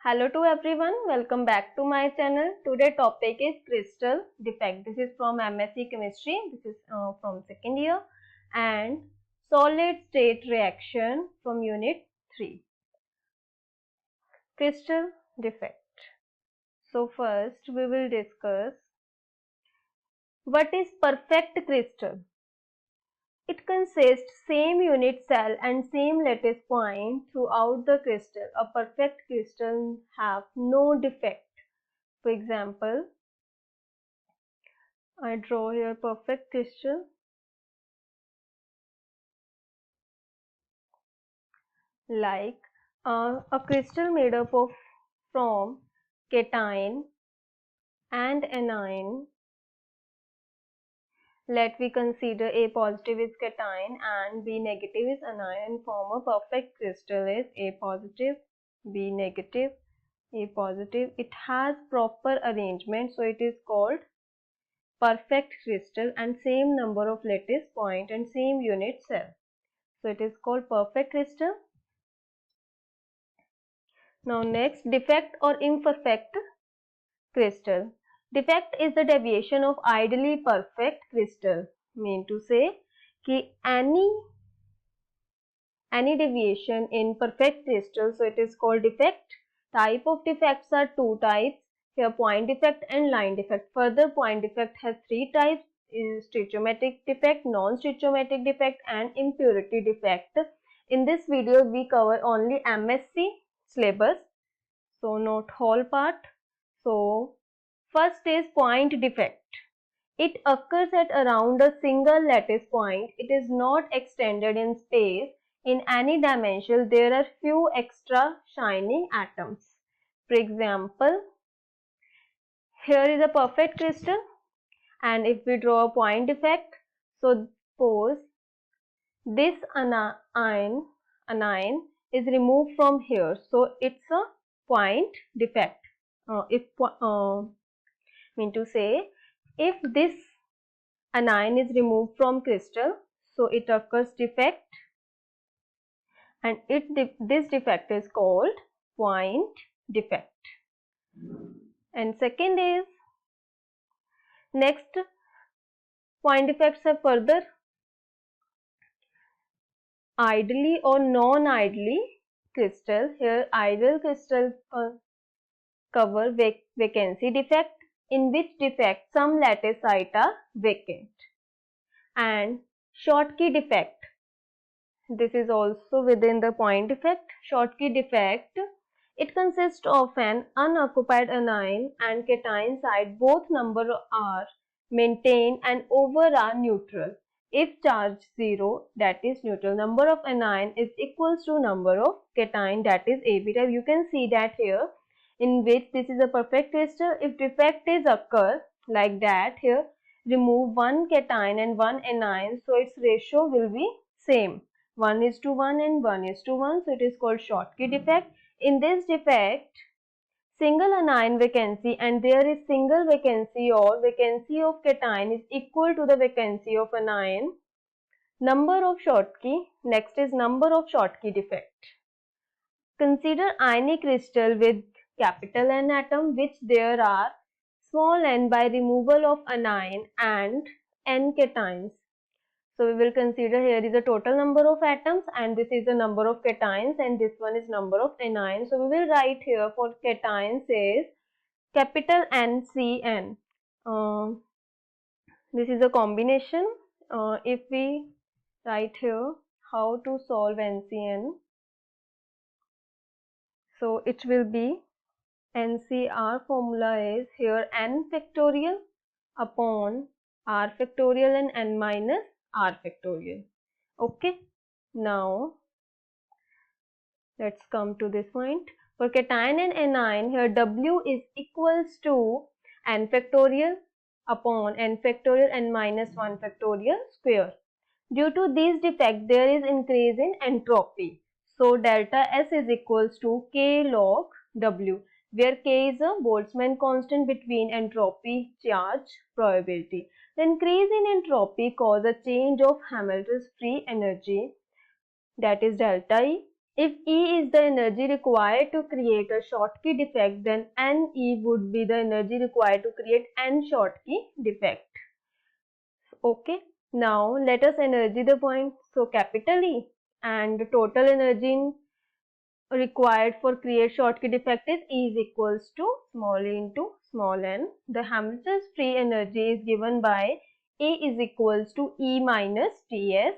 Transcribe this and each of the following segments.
Hello to everyone, welcome back to my channel. Today topic is crystal defect. This is from MSc Chemistry. This is from second year, and solid state reaction from unit 3. Crystal defect. So first we will discuss what is perfect crystal. It consists same unit cell and same lattice point throughout the crystal. A perfect crystal have no defect. For example, I draw here perfect crystal like a crystal made up of from cation and anion. Let we consider A positive is cation and B negative is anion. Form a perfect crystal is A positive, B negative, A positive. It has proper arrangement, so it is called perfect crystal and same number of lattice point and same unit cell. So it is called perfect crystal. Now next, defect or imperfect crystal. Defect is the deviation of ideally perfect crystal. Mean to say कि any deviation in perfect crystal, so it is called defect. Type of defects are two types. Here point defect and line defect. Further, point defect has three types: stoichiometric defect, non-stoichiometric defect and impurity defect. In this video we cover only MSc syllabus, so not whole part. So first is point defect. It occurs at around a single lattice point. It is not extended in space in any dimension. There are few extra shining atoms. For example, here is a perfect crystal, and if we draw a point defect, so suppose this anion is removed from here, so it's a point defect. Mean to say, if this anion is removed from crystal, so it occurs defect, and this defect is called point defect. And second is, next point defects are further ideally or non-ideally crystal. Here ideal crystal cover vacancy defect, in which defect some lattice site are vacant. And Schottky defect, this is also within the point defect. Schottky defect, it consists of an unoccupied anion and cation site. Both number are maintained and over are neutral. If charge 0, that is neutral. Number of anion is equals to number of cation, that is AB type. You can see that here, in which this is a perfect crystal. If defect is occur like that, here remove one cation and one anion, so its ratio will be same, 1:1 and 1:1, so it is called Schottky defect. In this defect, single anion vacancy, and there is single vacancy or vacancy of cation is equal to the vacancy of anion. Number of Schottky, next is number of Schottky defect. Consider ionic crystal with capital N atom, which there are small n by removal of anion and n cations. So we will consider here is a total number of atoms, and this is the number of cations, and this one is number of anions. So we will write here for cations is capital NCN. This is a combination. If we write here how to solve NCN, so it will be NCR formula is here n factorial upon r factorial and n minus r factorial. Okay, now let's come to this point. For cation and anion, here W is equals to n factorial upon n factorial n minus 1 factorial square. Due to these defects, there is increase in entropy. So delta S is equals to K log W, where K is a Boltzmann constant between entropy, charge, probability. The increase in entropy causes a change of Hamilton's free energy, that is delta E. If E is the energy required to create a Schottky defect, then NE would be the energy required to create N Schottky defect. Okay, now let us energy the point. So capital E, and the total energy required for create Schottky defect is E is equals to small e into small n. The Hamilton's free energy is given by A is equals to E minus Ts,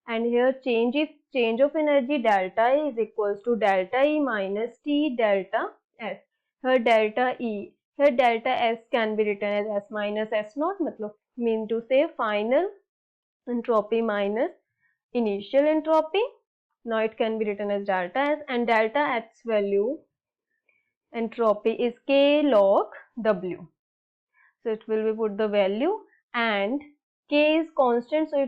and here change of energy delta E is equals to delta E minus T delta S. Here delta S can be written as S minus S naught, matlab mean to say final entropy minus initial entropy. Now it can be written as delta S, and delta H value entropy is K log W. So it will be put the value, and K is constant, so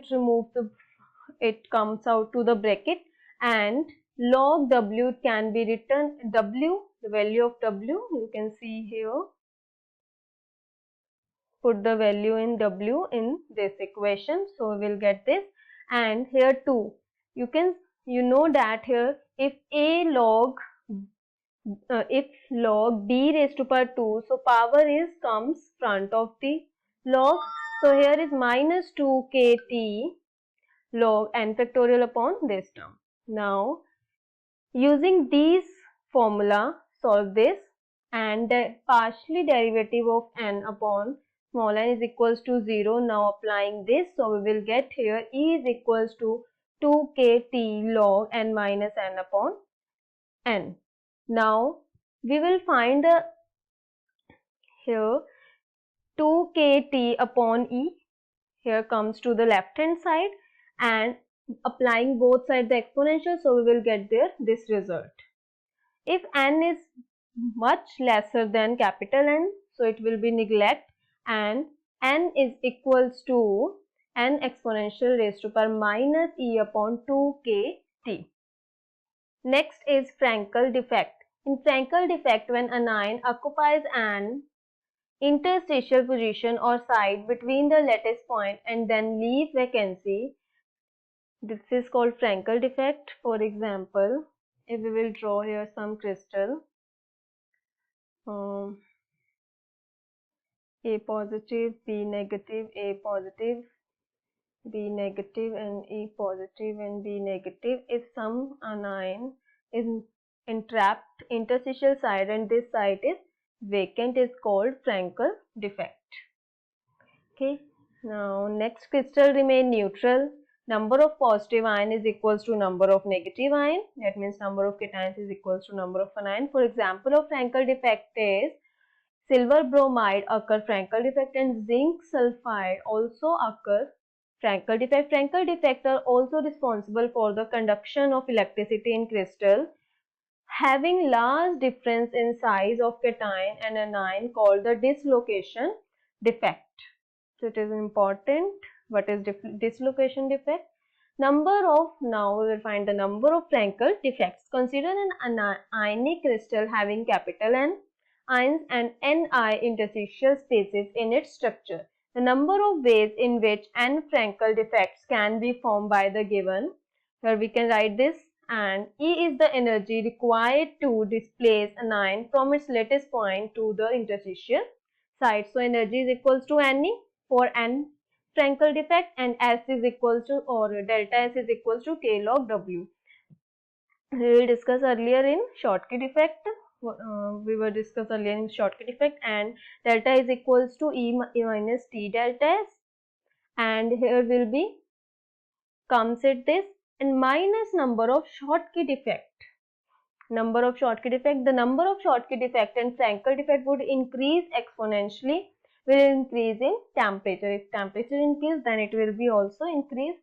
it comes out to the bracket, and log W can be written W, the value of W you can see here. Put the value in W in this equation, so we will get this. And here too, you know that here if log b raised to power 2, so power comes front of the log, so here is minus 2 kt log n factorial upon this term. Now using these formula, solve this, and the partially derivative of n upon small n is equals to 0. Now applying this, so we will get here E is equals to 2 kt log n minus n upon n. Now we will find here 2 kt upon E here comes to the left hand side, and applying both sides the exponential, so we will get there this result. If n is much lesser than capital N, so it will be neglect, and n is equals to n exponential raised to power minus e upon 2 kt. Next is Frankel defect. In Frankel defect, when anion occupies an interstitial position or site between the lattice point and then leave vacancy, this is called Frankel defect. For example, if we will draw here some crystal, A positive, B negative, A positive, B negative, and E positive and B negative. If some anion is entrapped interstitial site and this site is vacant, is called Frankel defect. Okay, now next crystal remain neutral. Number of positive ion is equals to number of negative ion. That means number of cations is equals to number of anion. For example of Frankel defect is silver bromide occur Frankel defect, and zinc sulfide also occur Frankel defect. Frankel defects are also responsible for the conduction of electricity in crystal having large difference in size of cation and anion, called the dislocation defect. So it is important. What is dislocation defect? Now we will find the number of Frankel defects. Consider an ionic crystal having capital N ions and Ni interstitial spaces in its structure. The number of ways in which N Frankel defects can be formed by the given. Here we can write this, and E is the energy required to displace an ion from its lattice point to the interstitial site. So energy is equals to Ne for N Frankel defect, and S is equals to, or delta S is equals to K log W. We will discuss earlier in Schottky defect. And delta is equals to E minus T delta S, and here will be comes at this, and minus number of Schottky defect. The number of Schottky defect and Frankel defect would increase exponentially, will increase in temperature. If temperature increase, then it will be also increase.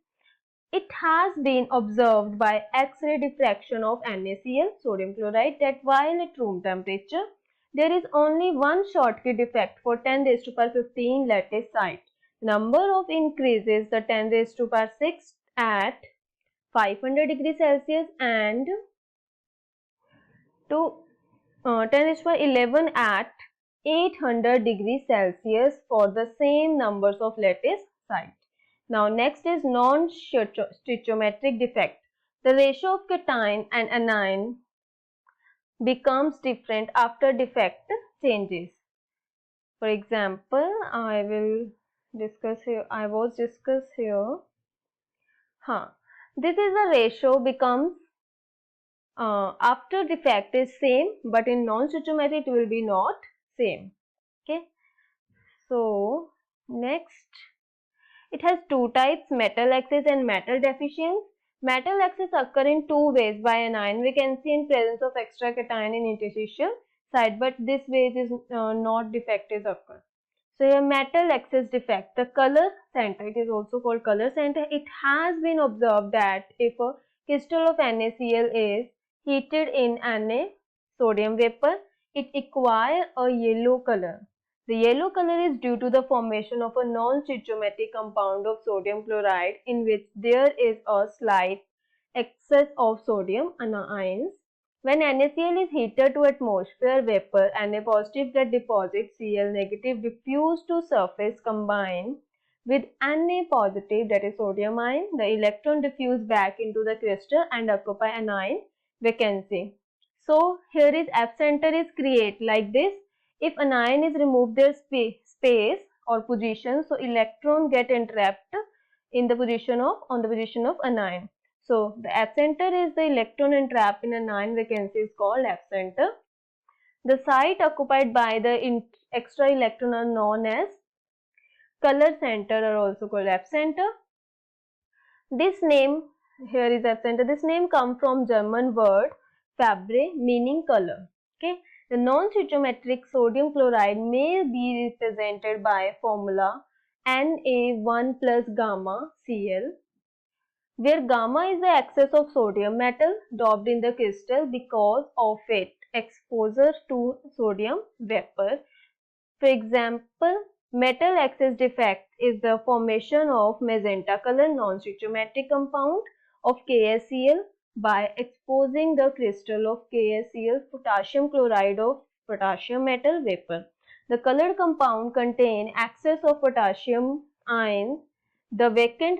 It has been observed by X-ray diffraction of NaCl, sodium chloride, that while at room temperature, there is only one Schottky defect for 10 raised to power 15 lattice site. Number of increases the 10 raised to power 6 at 500 degrees Celsius and to 10 raised to power 11 at 800 degrees Celsius for the same numbers of lattice site. Now next is non-stoichiometric defect. The ratio of cation and anion becomes different after defect changes. For example, I will discuss here. I was discuss here. This is the ratio becomes after defect is same, but in non-stoichiometry it will be not same. Okay. So next, it has two types: metal excess and metal deficiency. Metal excess occur in two ways: by anion vacancy in presence of extra cation in interstitial site, but this way is not defect is occur. So here metal excess defect, the color center, it is also called color center. It has been observed that if a crystal of NaCl is heated in Na sodium vapor, it acquires a yellow color. The yellow color is due to the formation of a non-stoichiometric compound of sodium chloride in which there is a slight excess of sodium ions. When NaCl is heated to atmosphere vapor, Na positive get deposit, Cl negative diffuse to surface combine with Na positive, that is sodium ion. The electron diffuse back into the crystal and occupy anion vacancy. So here is F center is create like this. If anion is removed their space or position, so electron get entrapped in the position of anion. So the F center is the electron entrapped in anion vacancy is called F center. The site occupied by the extra electron are known as color center, or also called F center. This name, here is F center, this name comes from German word Farbe, meaning color. Okay. The non-stoichiometric sodium chloride may be represented by formula Na1 plus gamma Cl, where gamma is the excess of sodium metal doped in the crystal because of its exposure to sodium vapor. For example, metal excess defect is the formation of magenta color non-stoichiometric compound of KSCl by exposing the crystal of KSCl potassium chloride of potassium metal vapor. The colored compound contain excess of potassium ion. The vacant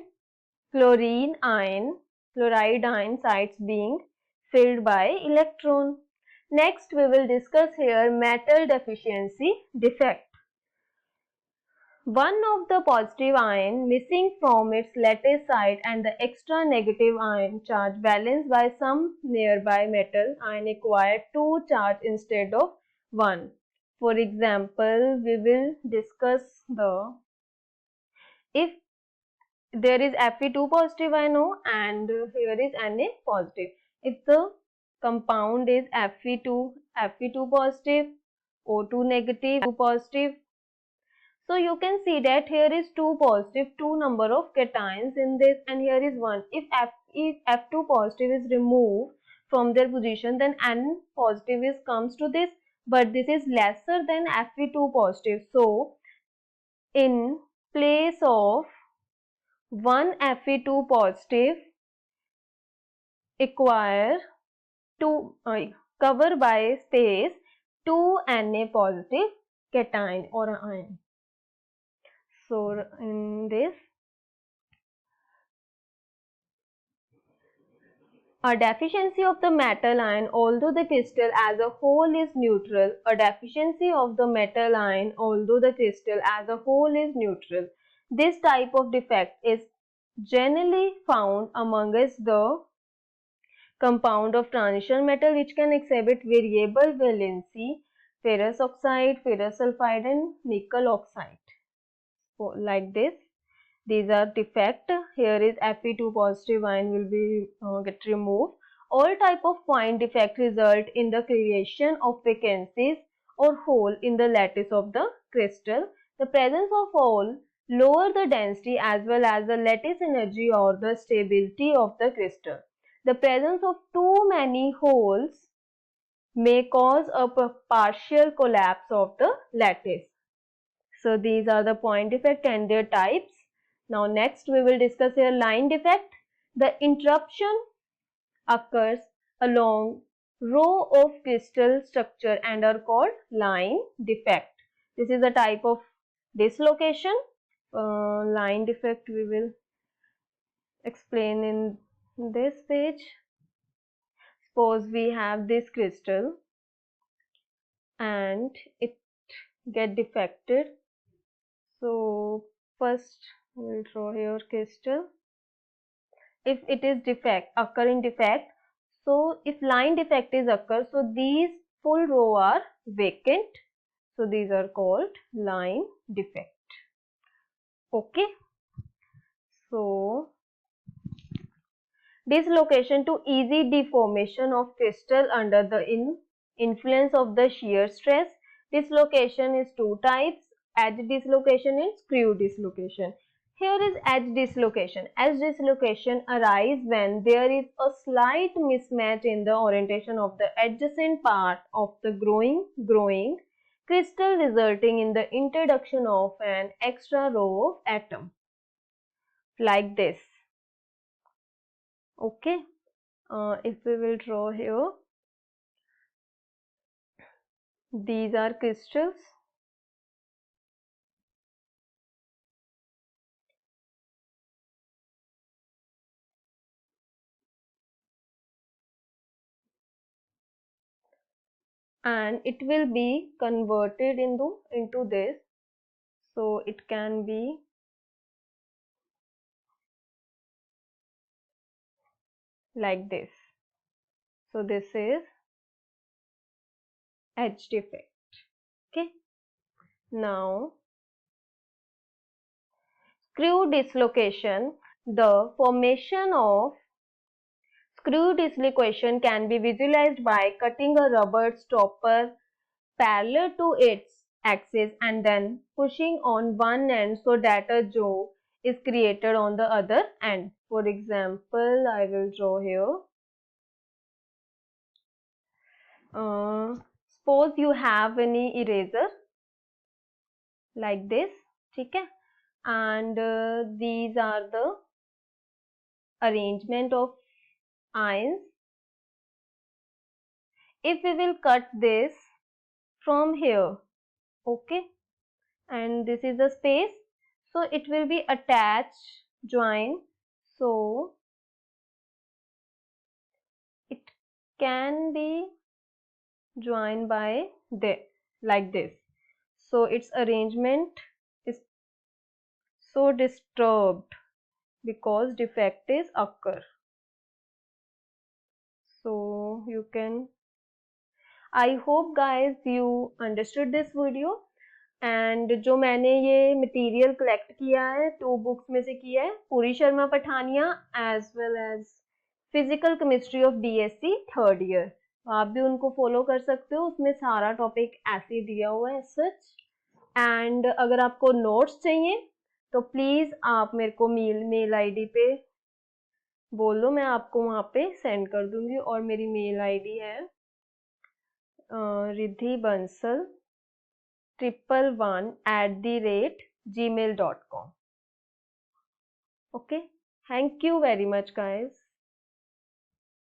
chloride ion sites being filled by electron. Next, we will discuss here metal deficiency defect. One of the positive ion missing from its lattice site and the extra negative ion charge balanced by some nearby metal ion acquire two charge instead of one. For example, we will discuss if there is Fe2 positive ion and here is Na positive. If the compound is Fe2 positive, O2 negative, O2 positive. So you can see that here is 2 positive, 2 number of cations in this, and here is 1. If F2 positive is removed from their position, then N positive comes to this, but this is lesser than Fe2 positive. So in place of 1 Fe2 positive acquire 2 cover by space 2 Na positive cation or ion. So in this, a deficiency of the metal ion, although the crystal as a whole is neutral. A deficiency of the metal ion, although the crystal as a whole is neutral. This type of defect is generally found amongst the compound of transition metal which can exhibit variable valency, ferrous oxide, ferrous sulfide and nickel oxide. So like this. These are defect. Here is Fe2 positive ion will be get removed. All type of point defect result in the creation of vacancies or hole in the lattice of the crystal. The presence of hole lower the density as well as the lattice energy or the stability of the crystal. The presence of too many holes may cause a partial collapse of the lattice. So these are the point defect and their types. Now next we will discuss here line defect. The interruption occurs along row of crystal structure and are called line defect. This is a type of dislocation. Line defect we will explain in this page, suppose we have this crystal and it get defected. So first we'll draw here crystal. If it is occurring defect, so if line defect is occur, so these full row are vacant, so these are called line defect. Okay, so dislocation to easy deformation of crystal under the influence of the shear stress. Dislocation is two types, edge dislocation and screw dislocation. Here is edge dislocation. Edge dislocation arises when there is a slight mismatch in the orientation of the adjacent part of the growing crystal, resulting in the introduction of an extra row of atom like this. Okay, if we will draw here, these are crystals. And it will be converted into this, so it can be like this. So this is edge defect. Okay, now screw dislocation. The formation of screw dislocation can be visualized by cutting a rubber stopper parallel to its axis and then pushing on one end so that a jaw is created on the other end. For example, I will draw here. Suppose you have any eraser like this, okay, and these are the arrangement of ions. If we will cut this from here, okay, and this is the space, so it will be attached, join, so it can be joined by this, like this. So its arrangement is so disturbed because defect is occur. So you can, I hope guys you understood this video. And जो मैंने ये material collect किया है 2 books में से किया है, Puri Sharma Pathania as well as physical chemistry of BSc 3rd year, आप भी उनको फॉलो कर सकते हो, उसमें सारा टॉपिक ऐसे दिया हुआ है सच। एंड अगर आपको नोट्स चाहिए तो प्लीज़ आप मेरे को मेल आईडी पे बोलो, मैं आपको वहाँ पे सेंड कर दूंगी। और मेरी मेल आईडी है Riddhi Bansal 111@gmail.com. Okay, thank you very much guys.